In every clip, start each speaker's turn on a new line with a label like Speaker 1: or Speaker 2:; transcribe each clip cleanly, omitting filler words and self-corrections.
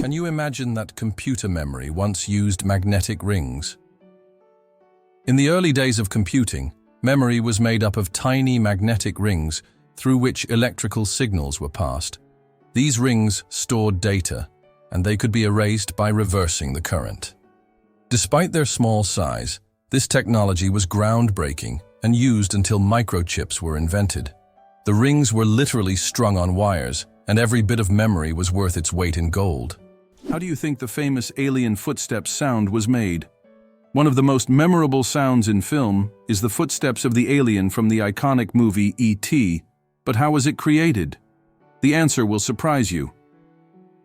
Speaker 1: Can you imagine that computer memory once used magnetic rings? In the early days of computing, memory was made up of tiny magnetic rings through which electrical signals were passed. These rings stored data, and they could be erased by reversing the current. Despite their small size, this technology was groundbreaking and used until microchips were invented. The rings were literally strung on wires, and every bit of memory was worth its weight in gold.
Speaker 2: How do you think the famous alien footsteps sound was made? One of the most memorable sounds in film is the footsteps of the alien from the iconic movie E.T., but how was it created? The answer will surprise you.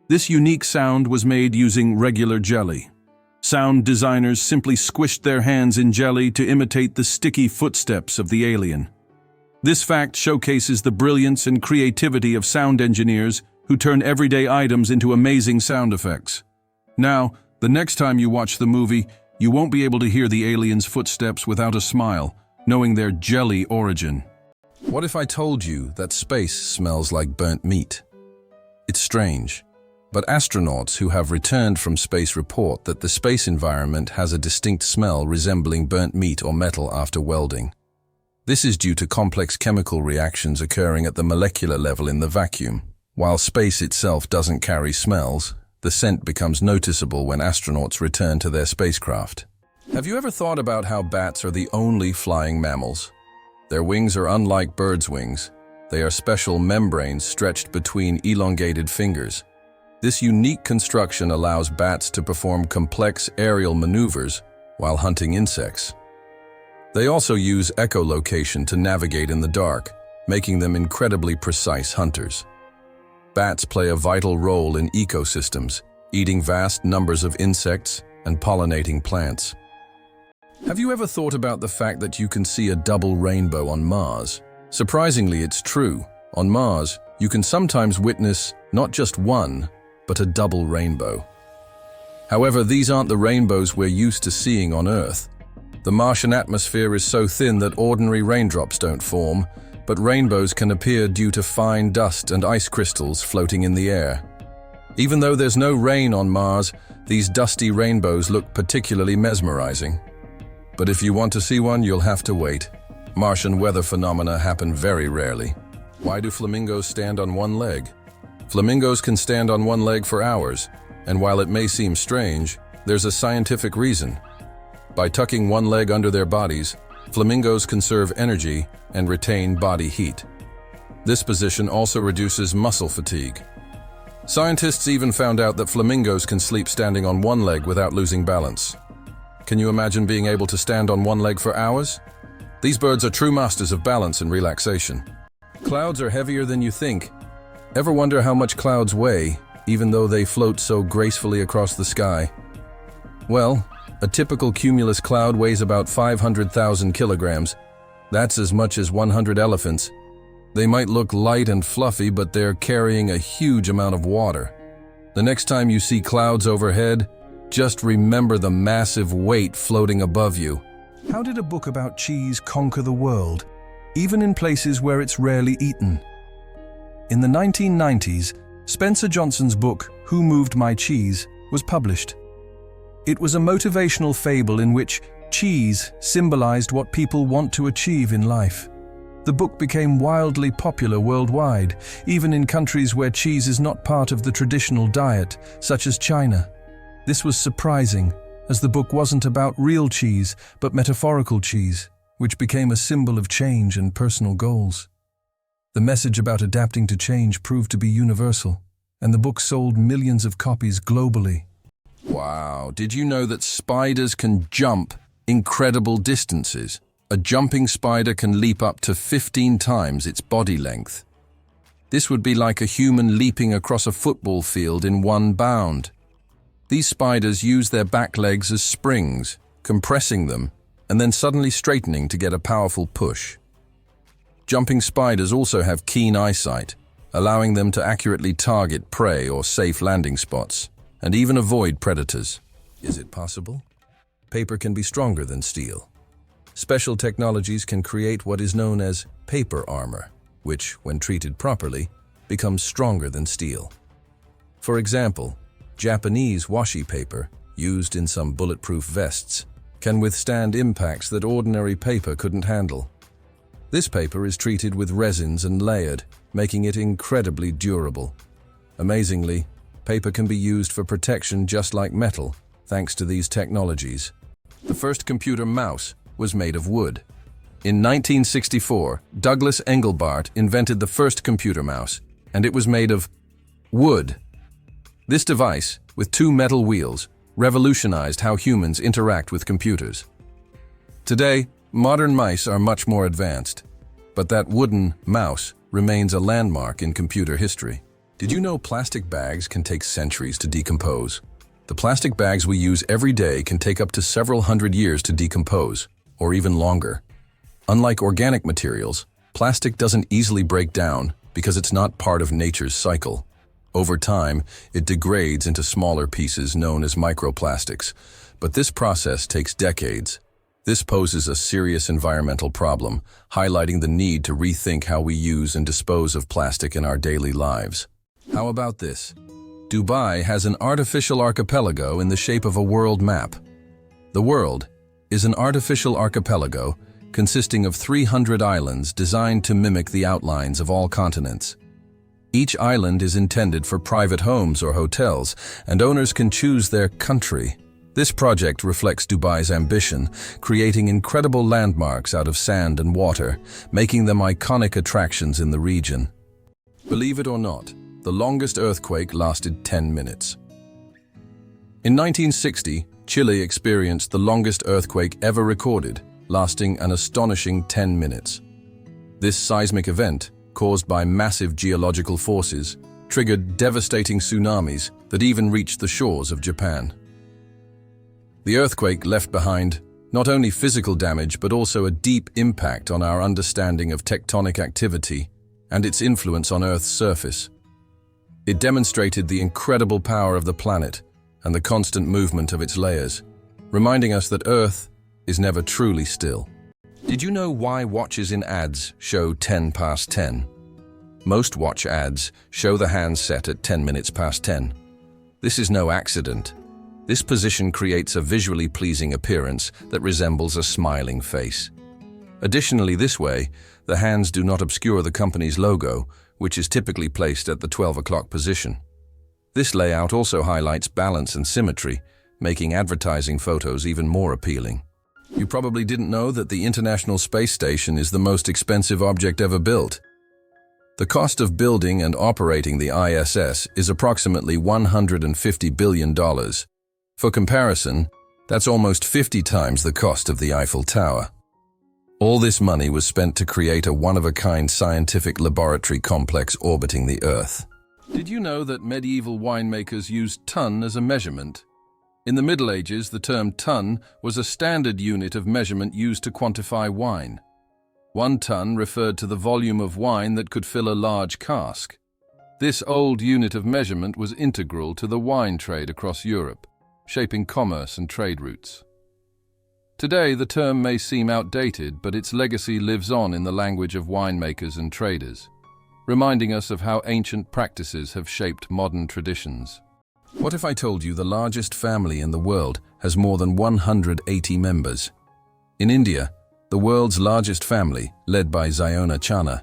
Speaker 2: This unique sound was made using regular jelly. Sound designers simply squished their hands in jelly to imitate the sticky footsteps of the alien. This fact showcases the brilliance and creativity of sound engineers who turn everyday items into amazing sound effects. Now, the next time you watch the movie, you won't be able to hear the alien's footsteps without a smile, knowing their jelly origin.
Speaker 1: What if I told you that space smells like burnt meat? It's strange, but astronauts who have returned from space report that the space environment has a distinct smell resembling burnt meat or metal after welding. This is due to complex chemical reactions occurring at the molecular level in the vacuum. While space itself doesn't carry smells, the scent becomes noticeable when astronauts return to their spacecraft. Have you ever thought about how bats are the only flying mammals? Their wings are unlike birds' wings. They are special membranes stretched between elongated fingers. This unique construction allows bats to perform complex aerial maneuvers while hunting insects. They also use echolocation to navigate in the dark, making them incredibly precise hunters. Bats play a vital role in ecosystems, eating vast numbers of insects and pollinating plants. Have you ever thought about the fact that you can see a double rainbow on Mars? Surprisingly, it's true. On Mars, you can sometimes witness not just one, but a double rainbow. However, these aren't the rainbows we're used to seeing on Earth. The Martian atmosphere is so thin that ordinary raindrops don't form, but rainbows can appear due to fine dust and ice crystals floating in the air. Even though there's no rain on Mars, these dusty rainbows look particularly mesmerizing. But if you want to see one, you'll have to wait. Martian weather phenomena happen very rarely. Why do flamingos stand on one leg? Flamingos can stand on one leg for hours, and while it may seem strange, there's a scientific reason. By tucking one leg under their bodies, flamingos conserve energy and retain body heat. This position also reduces muscle fatigue. Scientists even found out that flamingos can sleep standing on one leg without losing balance. Can you imagine being able to stand on one leg for hours? These birds are true masters of balance and relaxation. Clouds are heavier than you think. Ever wonder how much clouds weigh, even though they float so gracefully across the sky? Well, a typical cumulus cloud weighs about 500,000 kilograms. That's as much as 100 elephants. They might look light and fluffy, but they're carrying a huge amount of water. The next time you see clouds overhead, just remember the massive weight floating above you.
Speaker 2: How did a book about cheese conquer the world, even in places where it's rarely eaten? In the 1990s, Spencer Johnson's book, Who Moved My Cheese, was published. It was a motivational fable in which cheese symbolized what people want to achieve in life. The book became wildly popular worldwide, even in countries where cheese is not part of the traditional diet, such as China. This was surprising, as the book wasn't about real cheese, but metaphorical cheese, which became a symbol of change and personal goals. The message about adapting to change proved to be universal, and the book sold millions of copies globally.
Speaker 1: Wow, did you know that spiders can jump incredible distances? A jumping spider can leap up to 15 times its body length. This would be like a human leaping across a football field in one bound. These spiders use their back legs as springs, compressing them, and then suddenly straightening to get a powerful push. Jumping spiders also have keen eyesight, allowing them to accurately target prey or safe landing spots, and even avoid predators. Is it possible? Paper can be stronger than steel. Special technologies can create what is known as paper armor, which, when treated properly, becomes stronger than steel. For example, Japanese washi paper, used in some bulletproof vests, can withstand impacts that ordinary paper couldn't handle. This paper is treated with resins and layered, making it incredibly durable. Amazingly, paper can be used for protection just like metal, thanks to these technologies. The first computer mouse was made of wood. In 1964, Douglas Engelbart invented the first computer mouse, and it was made of wood. This device, with 2 metal wheels, revolutionized how humans interact with computers. Today, modern mice are much more advanced, but that wooden mouse remains a landmark in computer history. Did you know plastic bags can take centuries to decompose? The plastic bags we use every day can take up to several hundred years to decompose, or even longer. Unlike organic materials, plastic doesn't easily break down because it's not part of nature's cycle. Over time, it degrades into smaller pieces known as microplastics, but this process takes decades. This poses a serious environmental problem, highlighting the need to rethink how we use and dispose of plastic in our daily lives. How about this? Dubai has an artificial archipelago in the shape of a world map. The world is an artificial archipelago consisting of 300 islands designed to mimic the outlines of all continents. Each island is intended for private homes or hotels, and owners can choose their country. This project reflects Dubai's ambition, creating incredible landmarks out of sand and water, making them iconic attractions in the region. Believe it or not, the longest earthquake lasted 10 minutes. In 1960, Chile experienced the longest earthquake ever recorded, lasting an astonishing 10 minutes. This seismic event, caused by massive geological forces, triggered devastating tsunamis that even reached the shores of Japan. The earthquake left behind not only physical damage but also a deep impact on our understanding of tectonic activity and its influence on Earth's surface. It demonstrated the incredible power of the planet and the constant movement of its layers, reminding us that Earth is never truly still. Did you know why watches in ads show 10 past 10? Most watch ads show the hands set at 10 minutes past 10. This is no accident. This position creates a visually pleasing appearance that resembles a smiling face. Additionally, this way, the hands do not obscure the company's logo, which is typically placed at the 12 o'clock position. This layout also highlights balance and symmetry, making advertising photos even more appealing. You probably didn't know that the International Space Station is the most expensive object ever built. The cost of building and operating the ISS is approximately $150 billion. For comparison, that's almost 50 times the cost of the Eiffel Tower. All this money was spent to create a one-of-a-kind scientific laboratory complex orbiting the Earth. Did you know that medieval winemakers used ton as a measurement? In the Middle Ages, the term ton was a standard unit of measurement used to quantify wine. 1 ton referred to the volume of wine that could fill a large cask. This old unit of measurement was integral to the wine trade across Europe, shaping commerce and trade routes. Today, the term may seem outdated, but its legacy lives on in the language of winemakers and traders, reminding us of how ancient practices have shaped modern traditions. What if I told you the largest family in the world has more than 180 members? In India, the world's largest family, led by Ziona Chana,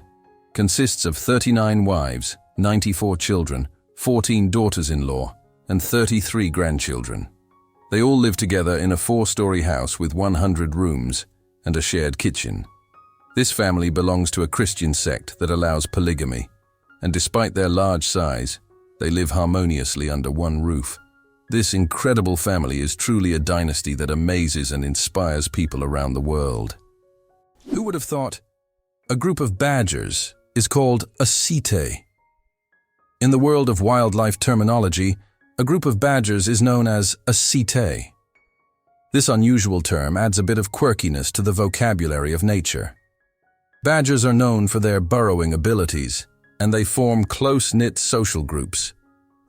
Speaker 1: consists of 39 wives, 94 children, 14 daughters-in-law, and 33 grandchildren. They all live together in a 4-story house with 100 rooms and a shared kitchen. This family belongs to a Christian sect that allows polygamy, and despite their large size, they live harmoniously under one roof. This incredible family is truly a dynasty that amazes and inspires people around the world. Who would have thought a group of badgers is called a cete? In the world of wildlife terminology, a group of badgers is known as a cete. This unusual term adds a bit of quirkiness to the vocabulary of nature. Badgers are known for their burrowing abilities, and they form close-knit social groups.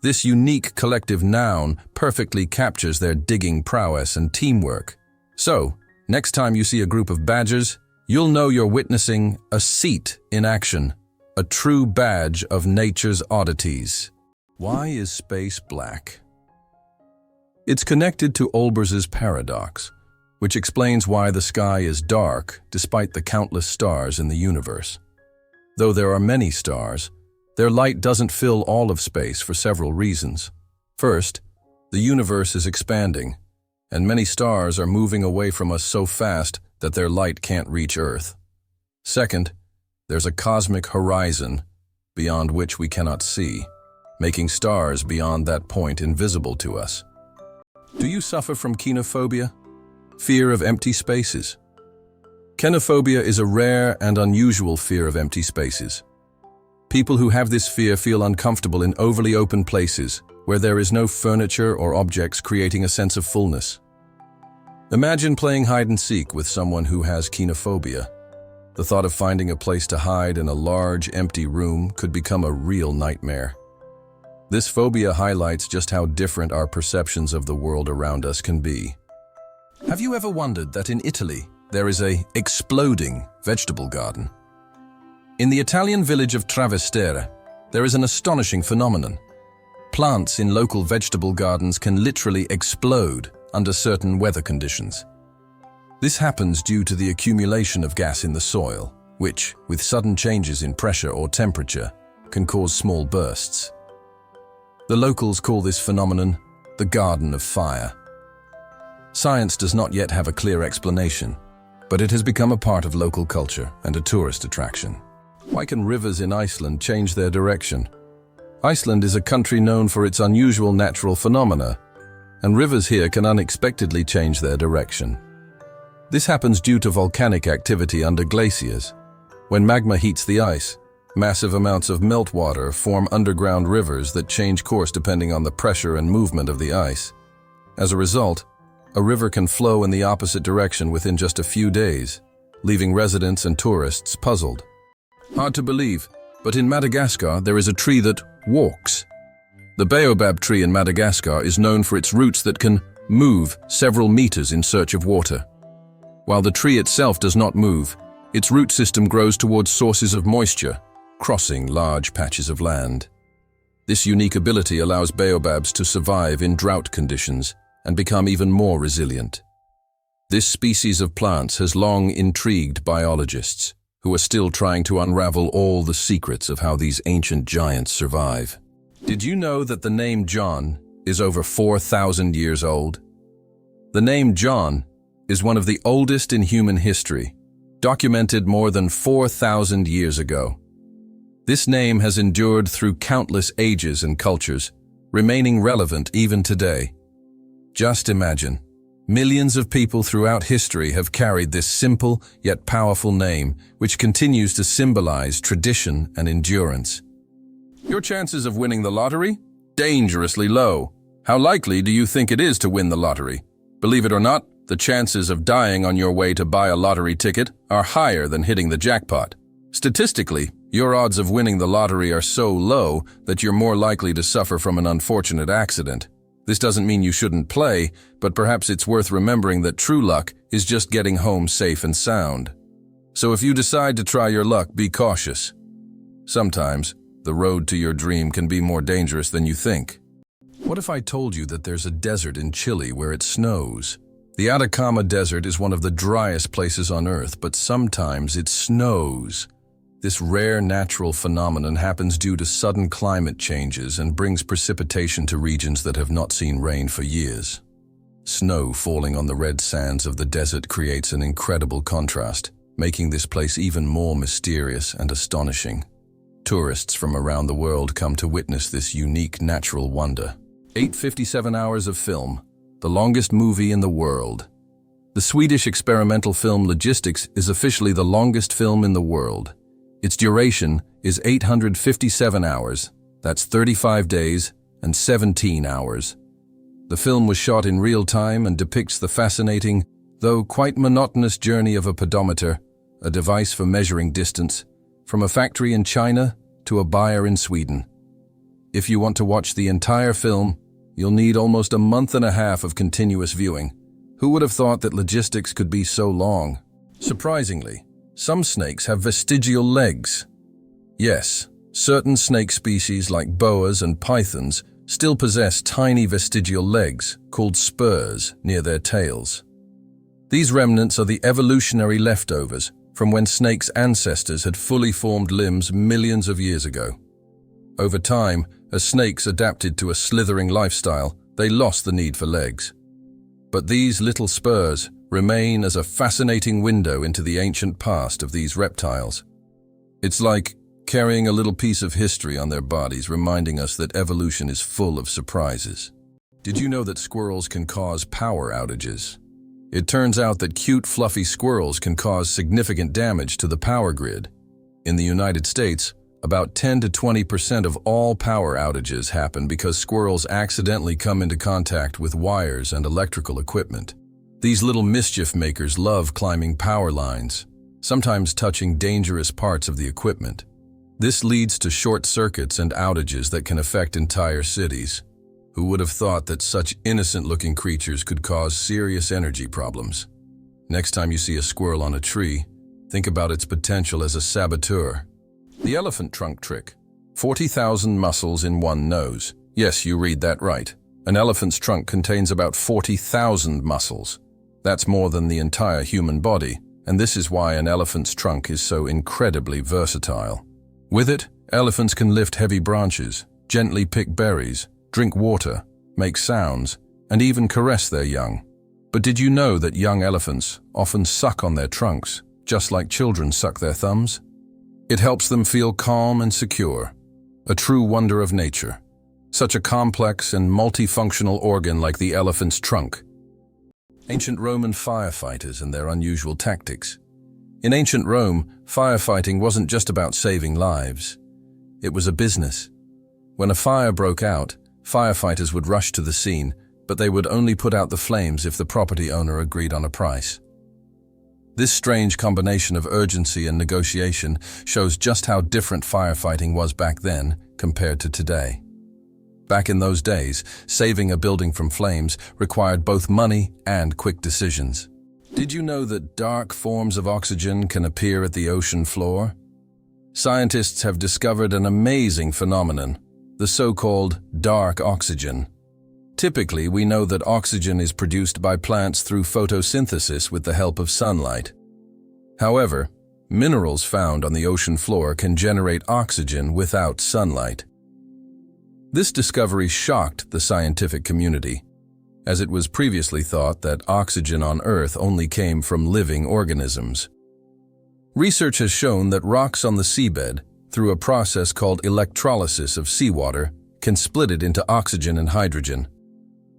Speaker 1: This unique collective noun perfectly captures their digging prowess and teamwork. So, next time you see a group of badgers, you'll know you're witnessing a cete in action, a true badge of nature's oddities. Why is space black? It's connected to Olbers's paradox, which explains why the sky is dark despite the countless stars in the universe. Though there are many stars, their light doesn't fill all of space for several reasons. First, the universe is expanding, and many stars are moving away from us so fast that their light can't reach Earth. Second, there's a cosmic horizon beyond which we cannot see, making stars beyond that point invisible to us. Do you suffer from kenophobia? Fear of empty spaces. Kenophobia is a rare and unusual fear of empty spaces. People who have this fear feel uncomfortable in overly open places where there is no furniture or objects, creating a sense of fullness. Imagine playing hide-and-seek with someone who has kenophobia. The thought of finding a place to hide in a large, empty room could become a real nightmare. This phobia highlights just how different our perceptions of the world around us can be. Have you ever wondered that in Italy, there is an exploding vegetable garden? In the Italian village of Trastevere, there is an astonishing phenomenon. Plants in local vegetable gardens can literally explode under certain weather conditions. This happens due to the accumulation of gas in the soil, which, with sudden changes in pressure or temperature, can cause small bursts. The locals call this phenomenon the Garden of Fire. Science does not yet have a clear explanation, but it has become a part of local culture and a tourist attraction. Why can rivers in Iceland change their direction? Iceland is a country known for its unusual natural phenomena, and rivers here can unexpectedly change their direction. This happens due to volcanic activity under glaciers. When magma heats the ice, massive amounts of meltwater form underground rivers that change course depending on the pressure and movement of the ice. As a result, a river can flow in the opposite direction within just a few days, leaving residents and tourists puzzled. Hard to believe, but in Madagascar there is a tree that walks. The baobab tree in Madagascar is known for its roots that can move several meters in search of water. While the tree itself does not move, its root system grows towards sources of moisture, crossing large patches of land. This unique ability allows baobabs to survive in drought conditions and become even more resilient. This species of plants has long intrigued biologists, who are still trying to unravel all the secrets of how these ancient giants survive. Did you know that the name John is over 4,000 years old? The name John is one of the oldest in human history, documented more than 4,000 years ago. This name has endured through countless ages and cultures, remaining relevant even today. Just imagine, millions of people throughout history have carried this simple yet powerful name, which continues to symbolize tradition and endurance. Your chances of winning the lottery? Dangerously low. How likely do you think it is to win the lottery? Believe it or not, the chances of dying on your way to buy a lottery ticket are higher than hitting the jackpot. Statistically, your odds of winning the lottery are so low that you're more likely to suffer from an unfortunate accident. This doesn't mean you shouldn't play, but perhaps it's worth remembering that true luck is just getting home safe and sound. So if you decide to try your luck, be cautious. Sometimes, the road to your dream can be more dangerous than you think. What if I told you that there's a desert in Chile where it snows? The Atacama Desert is one of the driest places on Earth, but sometimes it snows. This rare natural phenomenon happens due to sudden climate changes and brings precipitation to regions that have not seen rain for years. Snow falling on the red sands of the desert creates an incredible contrast, making this place even more mysterious and astonishing. Tourists from around the world come to witness this unique natural wonder. 857 hours of film, the longest movie in the world. The Swedish experimental film Logistics is officially the longest film in the world. Its duration is 857 hours, that's 35 days and 17 hours. The film was shot in real time and depicts the fascinating, though quite monotonous journey of a pedometer, a device for measuring distance, from a factory in China to a buyer in Sweden. If you want to watch the entire film, you'll need almost a month and a half of continuous viewing. Who would have thought that logistics could be so long? Surprisingly, some snakes have vestigial legs. Yes, certain snake species like boas and pythons still possess tiny vestigial legs called spurs near their tails. These remnants are the evolutionary leftovers from when snakes' ancestors had fully formed limbs millions of years ago. Over time, as snakes adapted to a slithering lifestyle, they lost the need for legs. But these little spurs remain as a fascinating window into the ancient past of these reptiles. It's like carrying a little piece of history on their bodies, reminding us that evolution is full of surprises. Did you know that squirrels can cause power outages? It turns out that cute, fluffy squirrels can cause significant damage to the power grid. In the United States, about 10 to 20% of all power outages happen because squirrels accidentally come into contact with wires and electrical equipment. These little mischief makers love climbing power lines, sometimes touching dangerous parts of the equipment. This leads to short circuits and outages that can affect entire cities. Who would have thought that such innocent-looking creatures could cause serious energy problems? Next time you see a squirrel on a tree, think about its potential as a saboteur. The elephant trunk trick. 40,000 muscles in one nose. Yes, you read that right. An elephant's trunk contains about 40,000 muscles. That's more than the entire human body, and this is why an elephant's trunk is so incredibly versatile. With it, elephants can lift heavy branches, gently pick berries, drink water, make sounds, and even caress their young. But did you know that young elephants often suck on their trunks, just like children suck their thumbs? It helps them feel calm and secure, a true wonder of nature. Such a complex and multifunctional organ like the elephant's trunk. Ancient Roman firefighters and their unusual tactics. In ancient Rome, firefighting wasn't just about saving lives. It was a business. When a fire broke out, firefighters would rush to the scene, but they would only put out the flames if the property owner agreed on a price. This strange combination of urgency and negotiation shows just how different firefighting was back then compared to today. Back in those days, saving a building from flames required both money and quick decisions. Did you know that dark forms of oxygen can appear at the ocean floor? Scientists have discovered an amazing phenomenon, the so-called dark oxygen. Typically, we know that oxygen is produced by plants through photosynthesis with the help of sunlight. However, minerals found on the ocean floor can generate oxygen without sunlight. This discovery shocked the scientific community, as it was previously thought that oxygen on Earth only came from living organisms. Research has shown that rocks on the seabed, through a process called electrolysis of seawater, can split it into oxygen and hydrogen.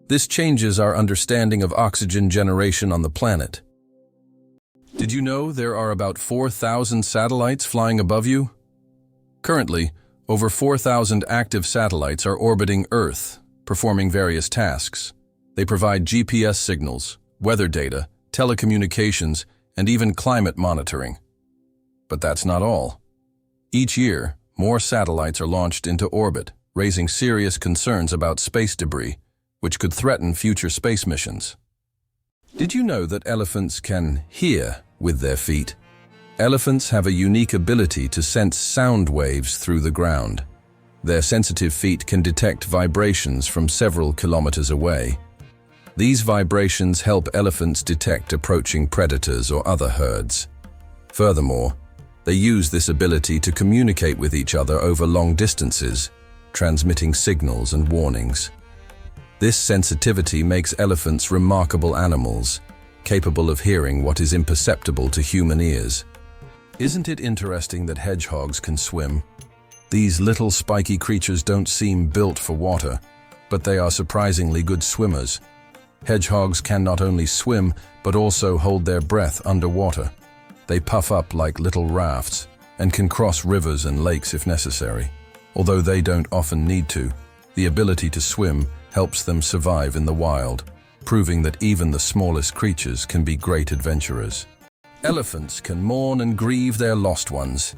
Speaker 1: This changes our understanding of oxygen generation on the planet. Did you know there are about 4,000 satellites flying above you? Currently, over 4,000 active satellites are orbiting Earth, performing various tasks. They provide GPS signals, weather data, telecommunications, and even climate monitoring. But that's not all. Each year, more satellites are launched into orbit, raising serious concerns about space debris, which could threaten future space missions. Did you know that elephants can hear with their feet? Elephants have a unique ability to sense sound waves through the ground. Their sensitive feet can detect vibrations from several kilometers away. These vibrations help elephants detect approaching predators or other herds. Furthermore, they use this ability to communicate with each other over long distances, transmitting signals and warnings. This sensitivity makes elephants remarkable animals, capable of hearing what is imperceptible to human ears. Isn't it interesting that hedgehogs can swim? These little spiky creatures don't seem built for water, but they are surprisingly good swimmers. Hedgehogs can not only swim, but also hold their breath underwater. They puff up like little rafts and can cross rivers and lakes if necessary. Although they don't often need to, the ability to swim helps them survive in the wild, proving that even the smallest creatures can be great adventurers. Elephants can mourn and grieve their lost ones.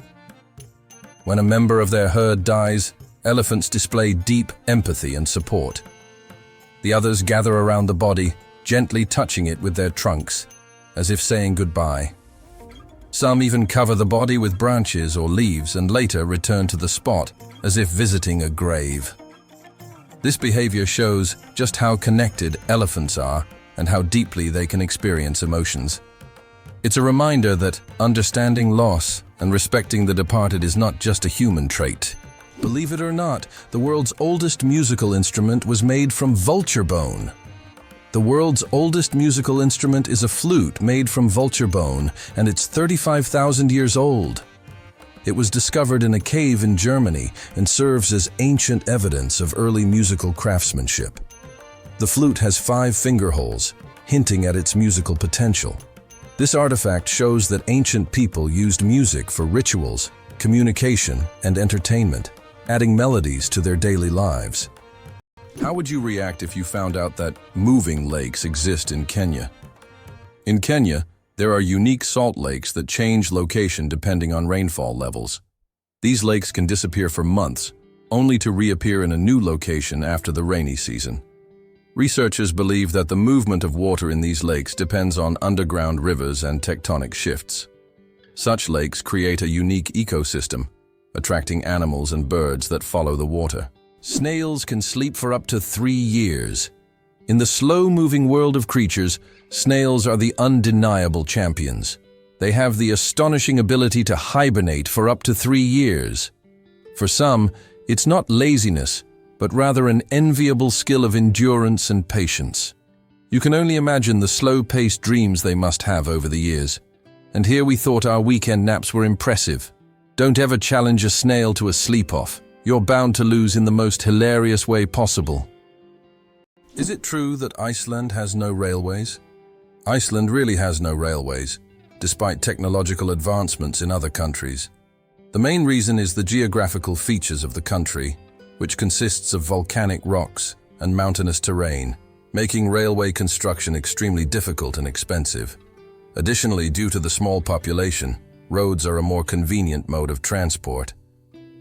Speaker 1: When a member of their herd dies, elephants display deep empathy and support. The others gather around the body, gently touching it with their trunks, as if saying goodbye. Some even cover the body with branches or leaves and later return to the spot, as if visiting a grave. This behavior shows just how connected elephants are and how deeply they can experience emotions. It's a reminder that understanding loss and respecting the departed is not just a human trait. Believe it or not, the world's oldest musical instrument was made from vulture bone. The world's oldest musical instrument is a flute made from vulture bone, and it's 35,000 years old. It was discovered in a cave in Germany and serves as ancient evidence of early musical craftsmanship. The flute has 5 finger holes, hinting at its musical potential. This artifact shows that ancient people used music for rituals, communication, and entertainment, adding melodies to their daily lives. How would you react if you found out that moving lakes exist in Kenya? In Kenya, there are unique salt lakes that change location depending on rainfall levels. These lakes can disappear for months, only to reappear in a new location after the rainy season. Researchers believe that the movement of water in these lakes depends on underground rivers and tectonic shifts. Such lakes create a unique ecosystem, attracting animals and birds that follow the water. Snails can sleep for up to 3 years. In the slow-moving world of creatures, snails are the undeniable champions. They have the astonishing ability to hibernate for up to 3 years. For some, it's not laziness, but rather an enviable skill of endurance and patience. You can only imagine the slow-paced dreams they must have over the years. And here we thought our weekend naps were impressive. Don't ever challenge a snail to a sleep-off. You're bound to lose in the most hilarious way possible. Is it true that Iceland has no railways? Iceland really has no railways, despite technological advancements in other countries. The main reason is the geographical features of the country, which consists of volcanic rocks and mountainous terrain, making railway construction extremely difficult and expensive. Additionally, due to the small population, roads are a more convenient mode of transport.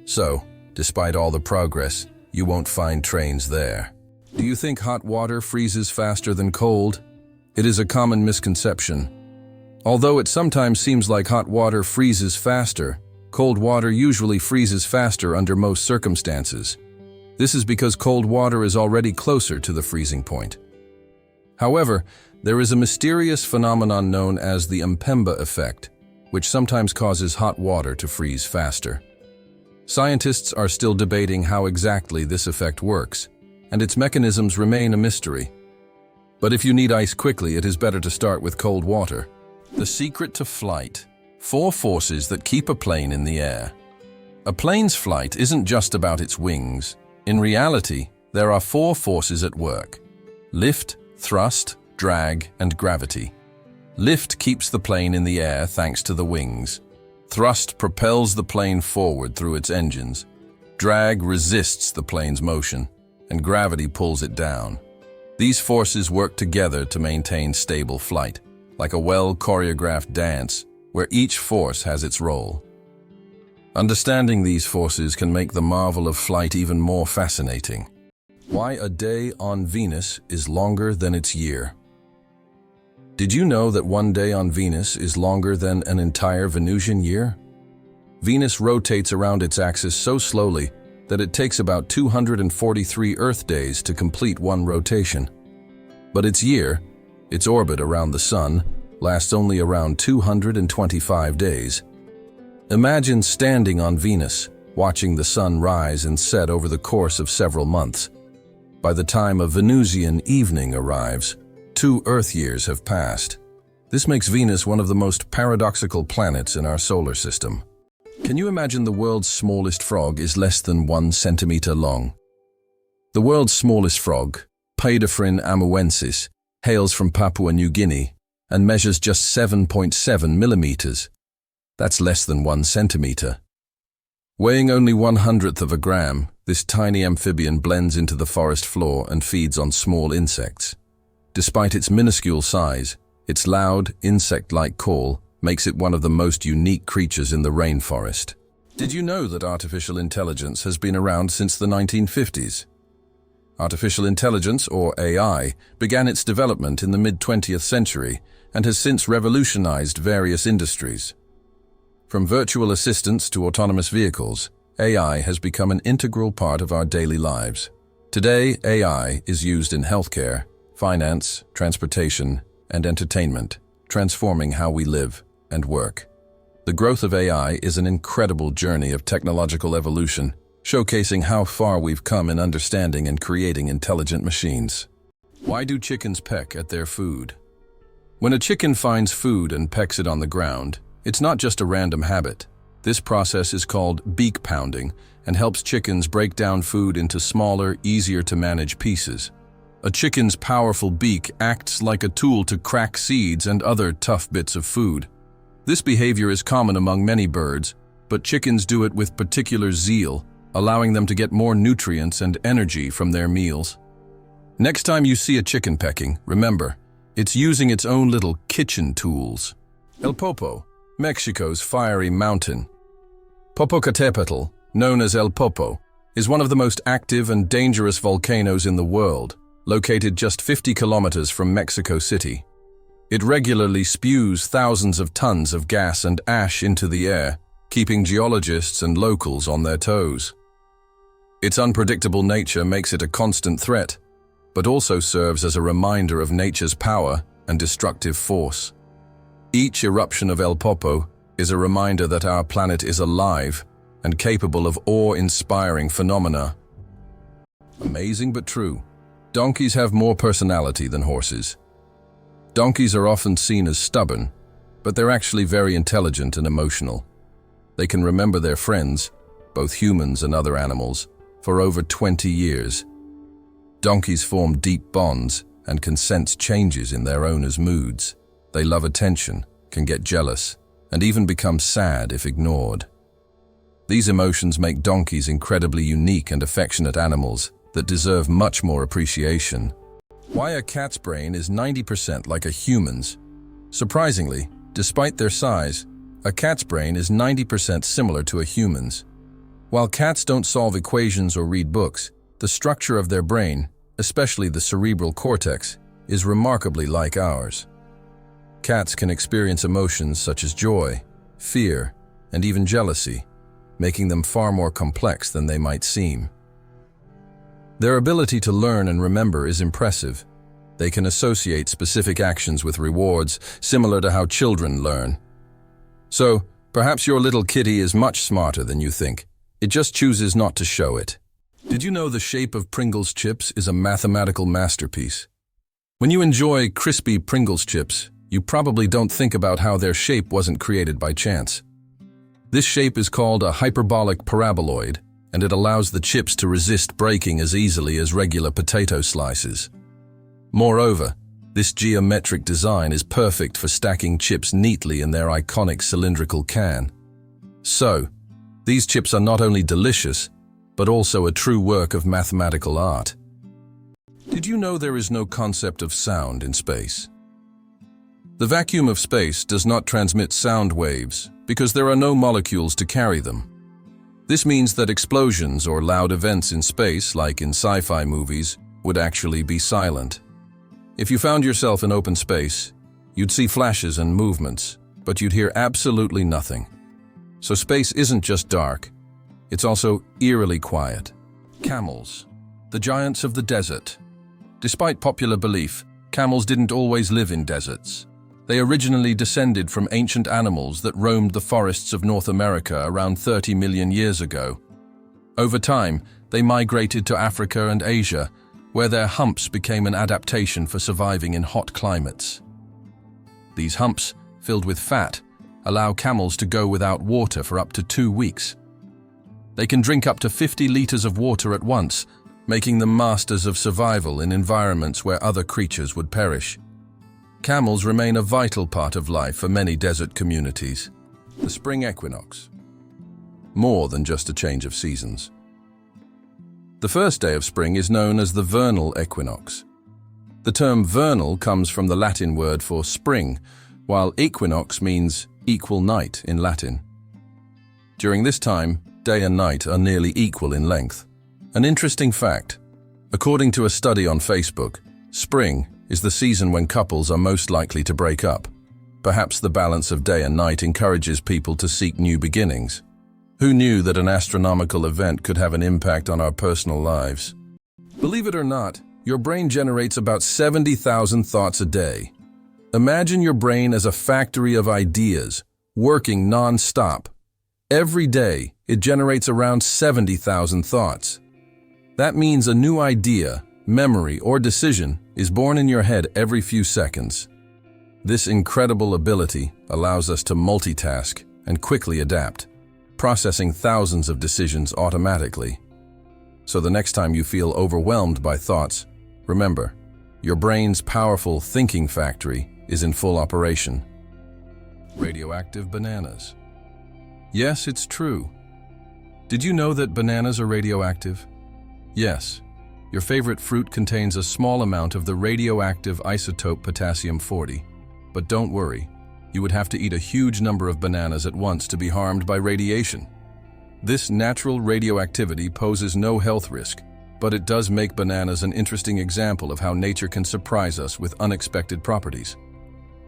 Speaker 1: So, despite all the progress, you won't find trains there. Do you think hot water freezes faster than cold? It is a common misconception. Although it sometimes seems like hot water freezes faster, cold water usually freezes faster under most circumstances. This is because cold water is already closer to the freezing point. However, there is a mysterious phenomenon known as the Mpemba effect, which sometimes causes hot water to freeze faster. Scientists are still debating how exactly this effect works, and its mechanisms remain a mystery. But if you need ice quickly, it is better to start with cold water. The secret to flight. 4 forces that keep a plane in the air. A plane's flight isn't just about its wings. In reality, there are 4 forces at work: lift, thrust, drag, and gravity. Lift keeps the plane in the air thanks to the wings. Thrust propels the plane forward through its engines. Drag resists the plane's motion, and gravity pulls it down. These forces work together to maintain stable flight, like a well-choreographed dance, where each force has its role. Understanding these forces can make the marvel of flight even more fascinating. Why a day on Venus is longer than its year. Did you know that one day on Venus is longer than an entire Venusian year? Venus rotates around its axis so slowly that it takes about 243 Earth days to complete one rotation. But its year, its orbit around the Sun, lasts only around 225 days. Imagine standing on Venus, watching the Sun rise and set over the course of several months. By the time a Venusian evening arrives, 2 Earth years have passed. This makes Venus one of the most paradoxical planets in our solar system. Can you imagine the world's smallest frog is less than 1 centimeter long? The world's smallest frog, Paedophrin amuensis, hails from Papua New Guinea and measures just 7.7 millimeters. That's less than 1 centimeter. Weighing only 1/100th of a gram, this tiny amphibian blends into the forest floor and feeds on small insects. Despite its minuscule size, its loud, insect-like call makes it one of the most unique creatures in the rainforest. Did you know that artificial intelligence has been around since the 1950s? Artificial intelligence, or AI, began its development in the mid-20th century and has since revolutionized various industries. From virtual assistants to autonomous vehicles, AI has become an integral part of our daily lives. Today, AI is used in healthcare, finance, transportation, and entertainment, transforming how we live and work. The growth of AI is an incredible journey of technological evolution, showcasing how far we've come in understanding and creating intelligent machines. Why do chickens peck at their food? When a chicken finds food and pecks it on the ground, it's not just a random habit. This process is called beak pounding and helps chickens break down food into smaller, easier-to-manage pieces. A chicken's powerful beak acts like a tool to crack seeds and other tough bits of food. This behavior is common among many birds, but chickens do it with particular zeal, allowing them to get more nutrients and energy from their meals. Next time you see a chicken pecking, remember, it's using its own little kitchen tools. El Popo, Mexico's fiery mountain. Popocatépetl, known as El Popo, is one of the most active and dangerous volcanoes in the world, located just 50 kilometers from Mexico City. It regularly spews thousands of tons of gas and ash into the air, keeping geologists and locals on their toes. Its unpredictable nature makes it a constant threat, but also serves as a reminder of nature's power and destructive force. Each eruption of El Popo is a reminder that our planet is alive and capable of awe-inspiring phenomena. Amazing but true. Donkeys have more personality than horses. Donkeys are often seen as stubborn, but they're actually very intelligent and emotional. They can remember their friends, both humans and other animals, for over 20 years. Donkeys form deep bonds and can sense changes in their owners' moods. They love attention, can get jealous, and even become sad if ignored. These emotions make donkeys incredibly unique and affectionate animals that deserve much more appreciation. Why a cat's brain is 90% like a human's. Surprisingly, despite their size, a cat's brain is 90% similar to a human's. While cats don't solve equations or read books, the structure of their brain, especially the cerebral cortex, is remarkably like ours. Cats can experience emotions such as joy, fear, and even jealousy, making them far more complex than they might seem. Their ability to learn and remember is impressive. They can associate specific actions with rewards, similar to how children learn. So, perhaps your little kitty is much smarter than you think. It just chooses not to show it. Did you know the shape of Pringles chips is a mathematical masterpiece? When you enjoy crispy Pringles chips, you probably don't think about how their shape wasn't created by chance. This shape is called a hyperbolic paraboloid, and it allows the chips to resist breaking as easily as regular potato slices. Moreover, this geometric design is perfect for stacking chips neatly in their iconic cylindrical can. So, these chips are not only delicious, but also a true work of mathematical art. Did you know there is no concept of sound in space? The vacuum of space does not transmit sound waves because there are no molecules to carry them. This means that explosions or loud events in space, like in sci-fi movies, would actually be silent. If you found yourself in open space, you'd see flashes and movements, but you'd hear absolutely nothing. So space isn't just dark, it's also eerily quiet. Camels, the giants of the desert. Despite popular belief, camels didn't always live in deserts. They originally descended from ancient animals that roamed the forests of North America around 30 million years ago. Over time, they migrated to Africa and Asia, where their humps became an adaptation for surviving in hot climates. These humps, filled with fat, allow camels to go without water for up to 2 weeks. They can drink up to 50 liters of water at once, making them masters of survival in environments where other creatures would perish. Camels remain a vital part of life for many desert communities. The spring equinox. More than just a change of seasons. The first day of spring is known as the vernal equinox. The term vernal comes from the Latin word for spring, while equinox means equal night in Latin. During this time, day and night are nearly equal in length. An interesting fact: according to a study on Facebook, spring is the season when couples are most likely to break up. Perhaps the balance of day and night encourages people to seek new beginnings. Who knew that an astronomical event could have an impact on our personal lives? Believe it or not, your brain generates about 70,000 thoughts a day. Imagine your brain as a factory of ideas, working non-stop. Every day, it generates around 70,000 thoughts. That means a new idea, memory, or decision is born in your head every few seconds. This incredible ability allows us to multitask and quickly adapt, processing thousands of decisions automatically. So the next time you feel overwhelmed by thoughts, remember, your brain's powerful thinking factory is in full operation. Radioactive bananas. Yes, it's true. Did you know that bananas are radioactive? Yes. Your favorite fruit contains a small amount of the radioactive isotope potassium-40. But don't worry, you would have to eat a huge number of bananas at once to be harmed by radiation. This natural radioactivity poses no health risk, but it does make bananas an interesting example of how nature can surprise us with unexpected properties.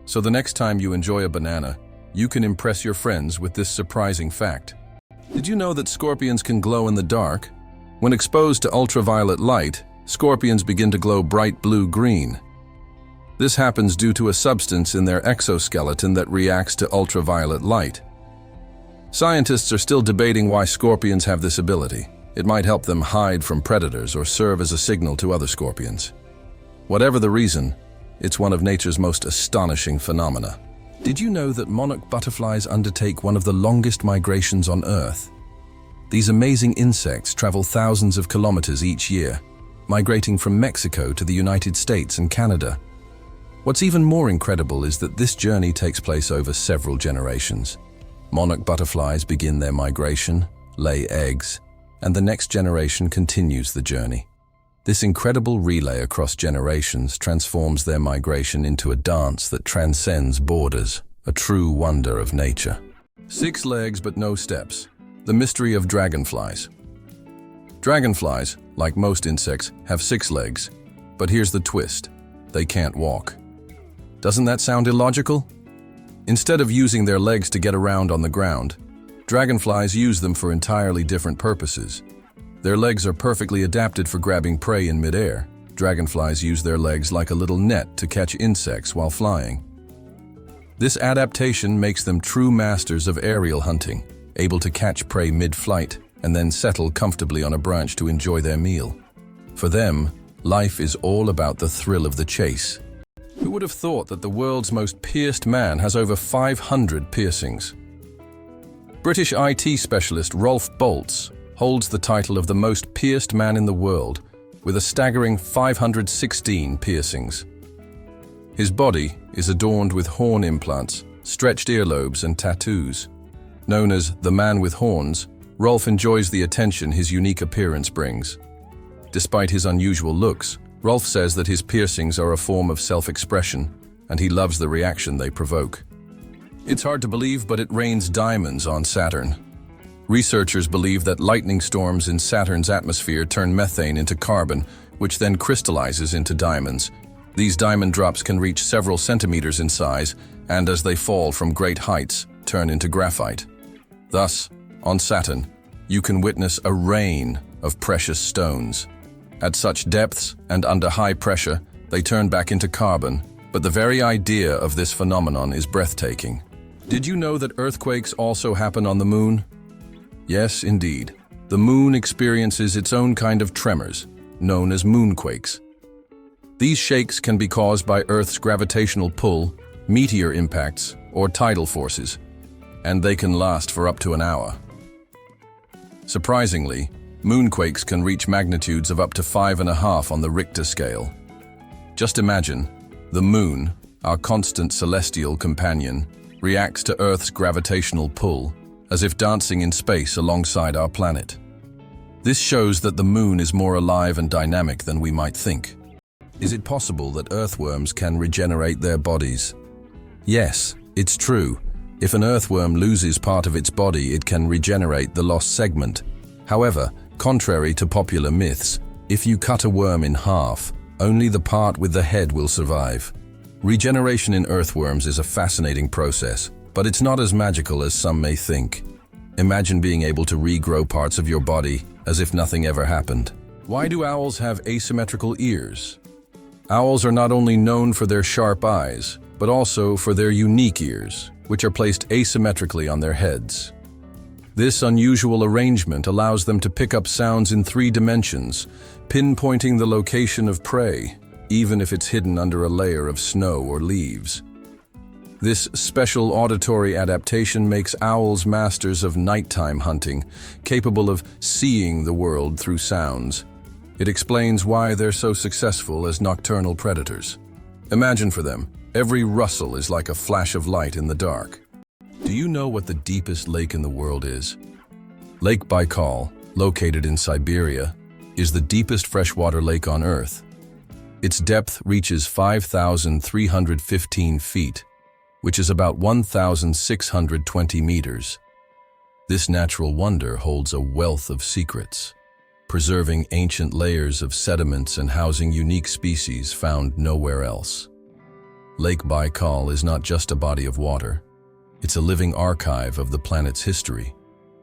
Speaker 1: So the next time you enjoy a banana, you can impress your friends with this surprising fact. Did you know that scorpions can glow in the dark? When exposed to ultraviolet light, scorpions begin to glow bright blue-green. This happens due to a substance in their exoskeleton that reacts to ultraviolet light. Scientists are still debating why scorpions have this ability. It might help them hide from predators or serve as a signal to other scorpions. Whatever the reason, it's one of nature's most astonishing phenomena. Did you know that monarch butterflies undertake one of the longest migrations on Earth? These amazing insects travel thousands of kilometers each year, migrating from Mexico to the United States and Canada. What's even more incredible is that this journey takes place over several generations. Monarch butterflies begin their migration, lay eggs, and the next generation continues the journey. This incredible relay across generations transforms their migration into a dance that transcends borders, a true wonder of nature. 6 legs but no steps. The mystery of dragonflies. Dragonflies, like most insects, have 6 legs, but here's the twist: they can't walk. Doesn't that sound illogical? Instead of using their legs to get around on the ground, dragonflies use them for entirely different purposes. Their legs are perfectly adapted for grabbing prey in midair. Dragonflies use their legs like a little net to catch insects while flying. This adaptation makes them true masters of aerial hunting, able to catch prey mid-flight and then settle comfortably on a branch to enjoy their meal. For them, life is all about the thrill of the chase. Who would have thought that the world's most pierced man has over 500 piercings? British IT specialist Rolf Boltz holds the title of the most pierced man in the world, with a staggering 516 piercings. His body is adorned with horn implants, stretched earlobes, and tattoos. Known as the man with horns, Rolf enjoys the attention his unique appearance brings. Despite his unusual looks, Rolf says that his piercings are a form of self-expression, and he loves the reaction they provoke. It's hard to believe, but it rains diamonds on Saturn. Researchers believe that lightning storms in Saturn's atmosphere turn methane into carbon, which then crystallizes into diamonds. These diamond drops can reach several centimeters in size, and as they fall from great heights, turn into graphite. Thus, on Saturn, you can witness a rain of precious stones. At such depths and under high pressure, they turn back into carbon, but the very idea of this phenomenon is breathtaking. Did you know that earthquakes also happen on the moon? Yes, indeed. The moon experiences its own kind of tremors, known as moonquakes. These shakes can be caused by Earth's gravitational pull, meteor impacts, or tidal forces, and they can last for up to an hour. Surprisingly, moonquakes can reach magnitudes of up to 5.5 on the Richter scale. Just imagine, the moon, our constant celestial companion, reacts to Earth's gravitational pull, as if dancing in space alongside our planet. This shows that the moon is more alive and dynamic than we might think. Is it possible that earthworms can regenerate their bodies? Yes, it's true. If an earthworm loses part of its body, it can regenerate the lost segment. However, contrary to popular myths, if you cut a worm in half, only the part with the head will survive. Regeneration in earthworms is a fascinating process, but it's not as magical as some may think. Imagine being able to regrow parts of your body as if nothing ever happened. Why do owls have asymmetrical ears? Owls are not only known for their sharp eyes, but also for their unique ears, which are placed asymmetrically on their heads. This unusual arrangement allows them to pick up sounds in 3 dimensions, pinpointing the location of prey, even if it's hidden under a layer of snow or leaves. This special auditory adaptation makes owls masters of nighttime hunting, capable of seeing the world through sounds. It explains why they're so successful as nocturnal predators. Imagine for them, every rustle is like a flash of light in the dark. Do you know what the deepest lake in the world is? Lake Baikal, located in Siberia, is the deepest freshwater lake on Earth. Its depth reaches 5,315 feet, which is about 1,620 meters. This natural wonder holds a wealth of secrets, preserving ancient layers of sediments and housing unique species found nowhere else. Lake Baikal is not just a body of water. It's a living archive of the planet's history,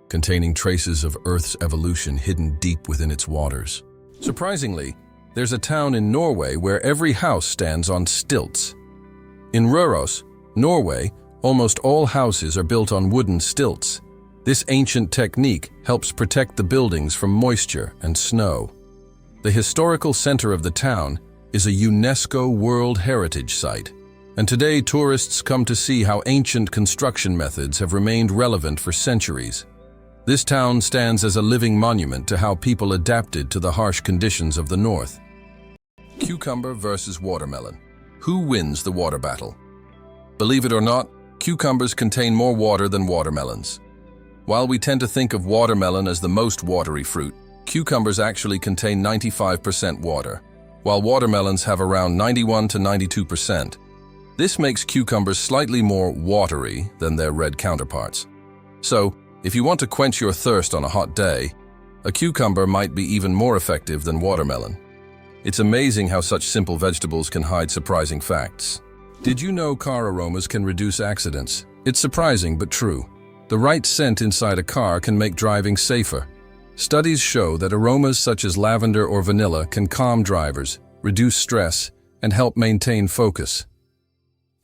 Speaker 1: containing traces of Earth's evolution hidden deep within its waters. Surprisingly, there's a town in Norway where every house stands on stilts. In Røros, Norway, almost all houses are built on wooden stilts. This ancient technique helps protect the buildings from moisture and snow. The historical center of the town is a UNESCO World Heritage Site, and today tourists come to see how ancient construction methods have remained relevant for centuries. This town stands as a living monument to how people adapted to the harsh conditions of the north. Cucumber versus watermelon. Who wins the water battle? Believe it or not, cucumbers contain more water than watermelons. While we tend to think of watermelon as the most watery fruit, cucumbers actually contain 95% water, while watermelons have around 91 to 92%. This makes cucumbers slightly more watery than their red counterparts. So, if you want to quench your thirst on a hot day, a cucumber might be even more effective than watermelon. It's amazing how such simple vegetables can hide surprising facts. Did you know car aromas can reduce accidents? It's surprising but true. The right scent inside a car can make driving safer. Studies show that aromas such as lavender or vanilla can calm drivers, reduce stress, and help maintain focus.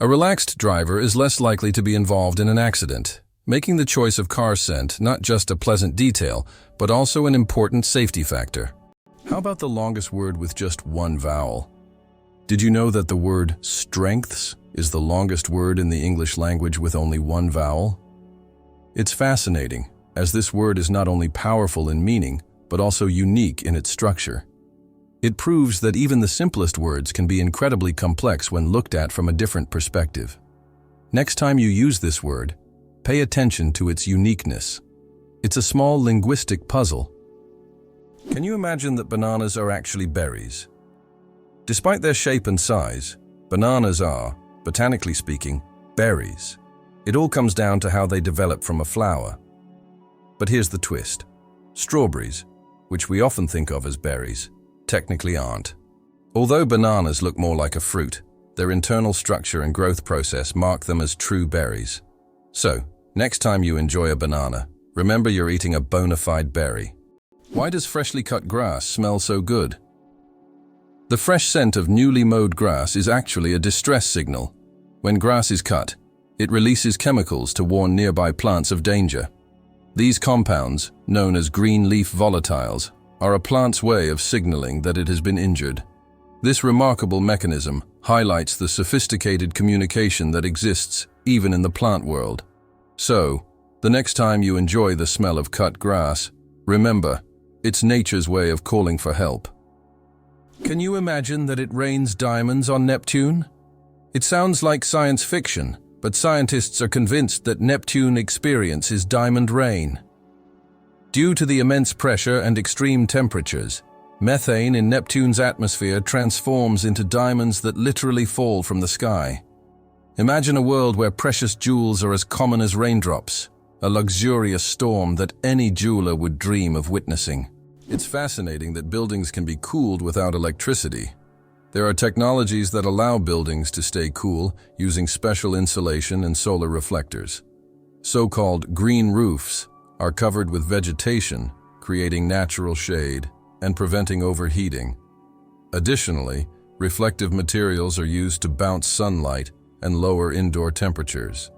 Speaker 1: A relaxed driver is less likely to be involved in an accident, making the choice of car scent not just a pleasant detail, but also an important safety factor. How about the longest word with just one vowel? Did you know that the word strengths is the longest word in the English language with only one vowel? It's fascinating, as this word is not only powerful in meaning, but also unique in its structure. It proves that even the simplest words can be incredibly complex when looked at from a different perspective. Next time you use this word, pay attention to its uniqueness. It's a small linguistic puzzle. Can you imagine that bananas are actually berries? Despite their shape and size, bananas are, botanically speaking, berries. It all comes down to how they develop from a flower. But here's the twist. Strawberries, which we often think of as berries, technically aren't. Although bananas look more like a fruit, their internal structure and growth process mark them as true berries. So, next time you enjoy a banana, remember you're eating a bona fide berry. Why does freshly cut grass smell so good? The fresh scent of newly mowed grass is actually a distress signal. When grass is cut, it releases chemicals to warn nearby plants of danger. These compounds, known as green leaf volatiles, are a plant's way of signaling that it has been injured. This remarkable mechanism highlights the sophisticated communication that exists even in the plant world. So, the next time you enjoy the smell of cut grass, remember, it's nature's way of calling for help. Can you imagine that it rains diamonds on Neptune? It sounds like science fiction, but scientists are convinced that Neptune experiences diamond rain. Due to the immense pressure and extreme temperatures, methane in Neptune's atmosphere transforms into diamonds that literally fall from the sky. Imagine a world where precious jewels are as common as raindrops, a luxurious storm that any jeweler would dream of witnessing. It's fascinating that buildings can be cooled without electricity. There are technologies that allow buildings to stay cool using special insulation and solar reflectors. So-called green roofs are covered with vegetation, creating natural shade. and preventing overheating. Additionally, reflective materials are used to bounce sunlight and lower indoor temperatures.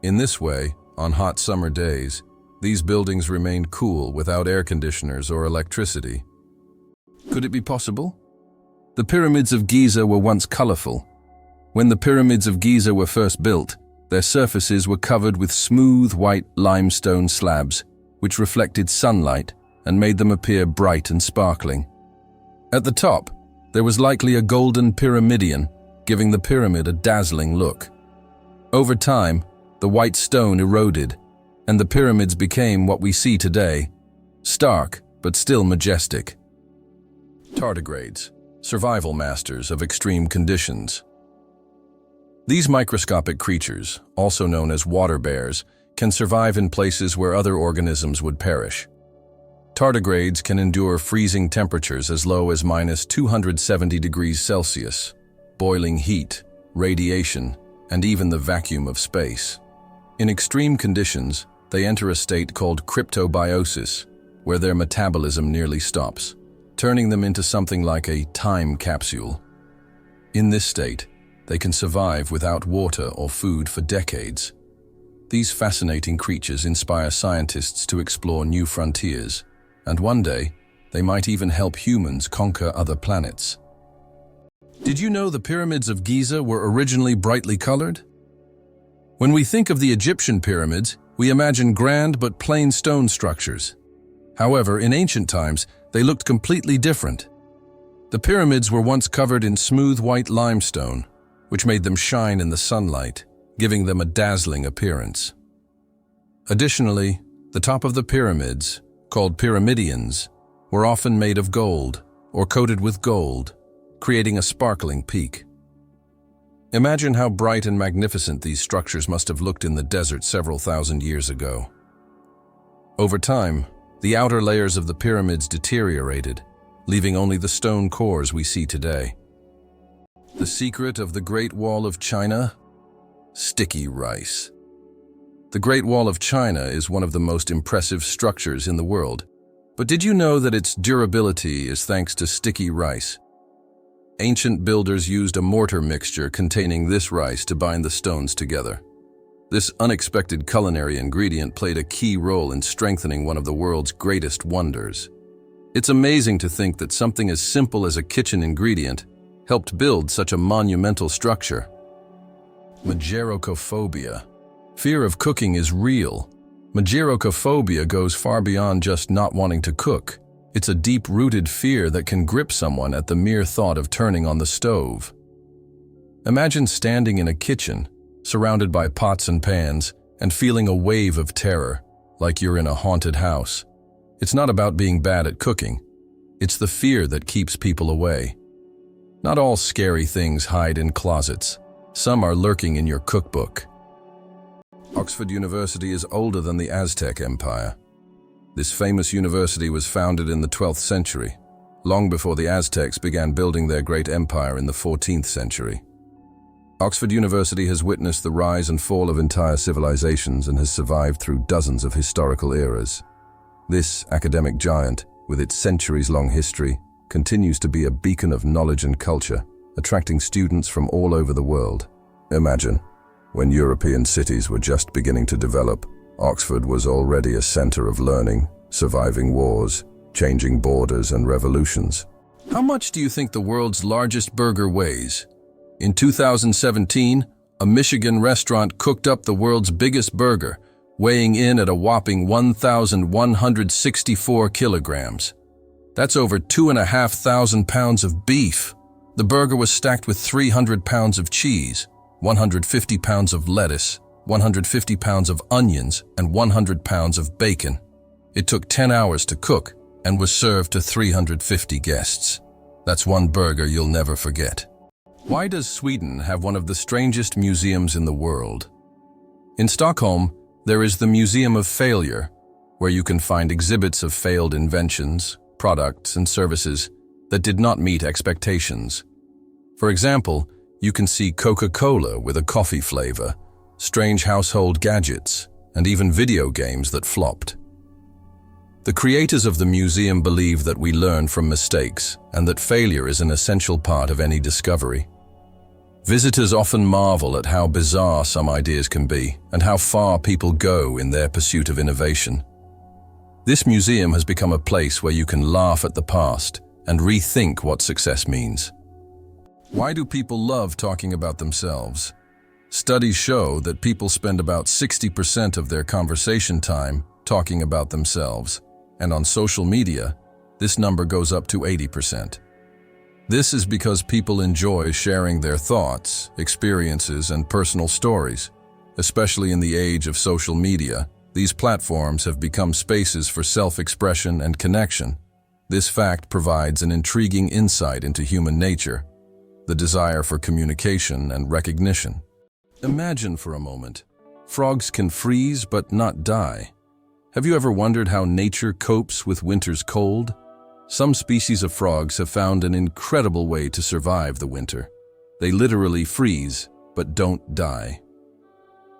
Speaker 1: In this way, on hot summer days, these buildings remained cool without air conditioners or electricity. Could it be possible? The pyramids of Giza were once colorful. When the pyramids of Giza were first built, their surfaces were covered with smooth white limestone slabs, which reflected sunlight and made them appear bright and sparkling. At the top, there was likely a golden pyramidion, giving the pyramid a dazzling look. Over time, the white stone eroded, and the pyramids became what we see today, stark but still majestic. Tardigrades, survival masters of extreme conditions. These microscopic creatures, also known as water bears, can survive in places where other organisms would perish. Tardigrades can endure freezing temperatures as low as -270 degrees Celsius, boiling heat, radiation, and even the vacuum of space. In extreme conditions, they enter a state called cryptobiosis, where their metabolism nearly stops, turning them into something like a time capsule. In this state, they can survive without water or food for decades. These fascinating creatures inspire scientists to explore new frontiers, and one day, they might even help humans conquer other planets. Did you know the pyramids of Giza were originally brightly colored? When we think of the Egyptian pyramids, we imagine grand but plain stone structures. However, in ancient times, they looked completely different. The pyramids were once covered in smooth white limestone, which made them shine in the sunlight, giving them a dazzling appearance. Additionally, the top of the pyramids, called pyramidions, were often made of gold or coated with gold, creating a sparkling peak. Imagine how bright and magnificent these structures must have looked in the desert several thousand years ago. Over time, the outer layers of the pyramids deteriorated, leaving only the stone cores we see today. The secret of the Great Wall of China? Sticky rice. The Great Wall of China is one of the most impressive structures in the world. But did you know that its durability is thanks to sticky rice? Ancient builders used a mortar mixture containing this rice to bind the stones together. This unexpected culinary ingredient played a key role in strengthening one of the world's greatest wonders. It's amazing to think that something as simple as a kitchen ingredient helped build such a monumental structure. Mammals. Fear of cooking is real. Mammals goes far beyond just not wanting to cook. It's a deep-rooted fear that can grip someone at the mere thought of turning on the stove. Imagine standing in a kitchen, surrounded by pots and pans, and feeling a wave of terror, like you're in a haunted house. It's not about being bad at cooking. It's the fear that keeps people away. Not all scary things hide in closets. Some are lurking in your cookbook. Oxford University is older than the Aztec Empire. This famous university was founded in the 12th century, long before the Aztecs began building their great empire in the 14th century. Oxford University has witnessed the rise and fall of entire civilizations and has survived through dozens of historical eras. This academic giant, with its centuries-long history, continues to be a beacon of knowledge and culture, attracting students from all over the world. Imagine, when European cities were just beginning to develop, Oxford was already a center of learning, surviving wars, changing borders and revolutions. How much do you think the world's largest burger weighs? In 2017, a Michigan restaurant cooked up the world's biggest burger, weighing in at a whopping 1,164 kilograms. That's over 2,500 pounds of beef. The burger was stacked with 300 pounds of cheese, 150 pounds of lettuce, 150 pounds of onions, and 100 pounds of bacon. It took 10 hours to cook and was served to 350 guests. That's one burger you'll never forget. Why does Sweden have one of the strangest museums in the world? In Stockholm, there is the Museum of Failure, where you can find exhibits of failed inventions, products, and services that did not meet expectations. For example, you can see Coca-Cola with a coffee flavor, strange household gadgets, and even video games that flopped. The creators of the museum believe that we learn from mistakes and that failure is an essential part of any discovery. Visitors often marvel at how bizarre some ideas can be and how far people go in their pursuit of innovation. This museum has become a place where you can laugh at the past and rethink what success means. Why do people love talking about themselves? Studies show that people spend about 60% of their conversation time talking about themselves, and on social media, this number goes up to 80%. This is because people enjoy sharing their thoughts, experiences, and personal stories. Especially in the age of social media, these platforms have become spaces for self-expression and connection. This fact provides an intriguing insight into human nature, the desire for communication and recognition. Imagine for a moment, frogs can freeze but not die. Have you ever wondered how nature copes with winter's cold? Some species of frogs have found an incredible way to survive the winter. They literally freeze, but don't die.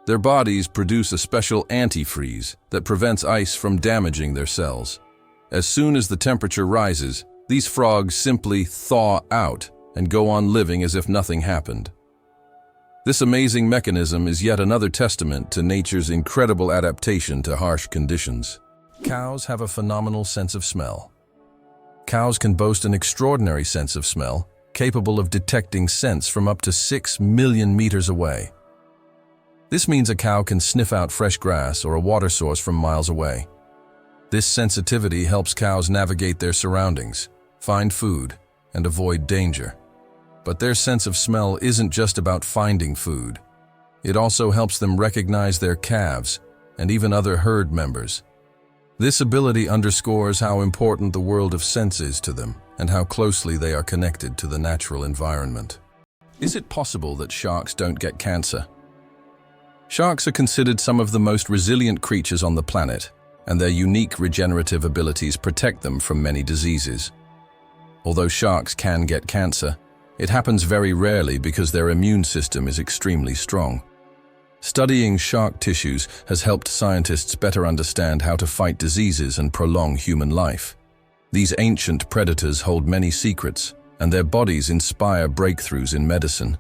Speaker 1: Their bodies produce a special antifreeze that prevents ice from damaging their cells. As soon as the temperature rises, these frogs simply thaw out and go on living as if nothing happened. This amazing mechanism is yet another testament to nature's incredible adaptation to harsh conditions. Cows have a phenomenal sense of smell. Cows can boast an extraordinary sense of smell, capable of detecting scents from up to 6 million meters away. This means a cow can sniff out fresh grass or a water source from miles away. This sensitivity helps cows navigate their surroundings, find food, and avoid danger. But their sense of smell isn't just about finding food. It also helps them recognize their calves and even other herd members. This ability underscores how important the world of scents is to them and how closely they are connected to the natural environment. Is it possible that sharks don't get cancer? Sharks are considered some of the most resilient creatures on the planet, and their unique regenerative abilities protect them from many diseases. Although sharks can get cancer, it happens very rarely because their immune system is extremely strong. Studying shark tissues has helped scientists better understand how to fight diseases and prolong human life. These ancient predators hold many secrets, and their bodies inspire breakthroughs in medicine.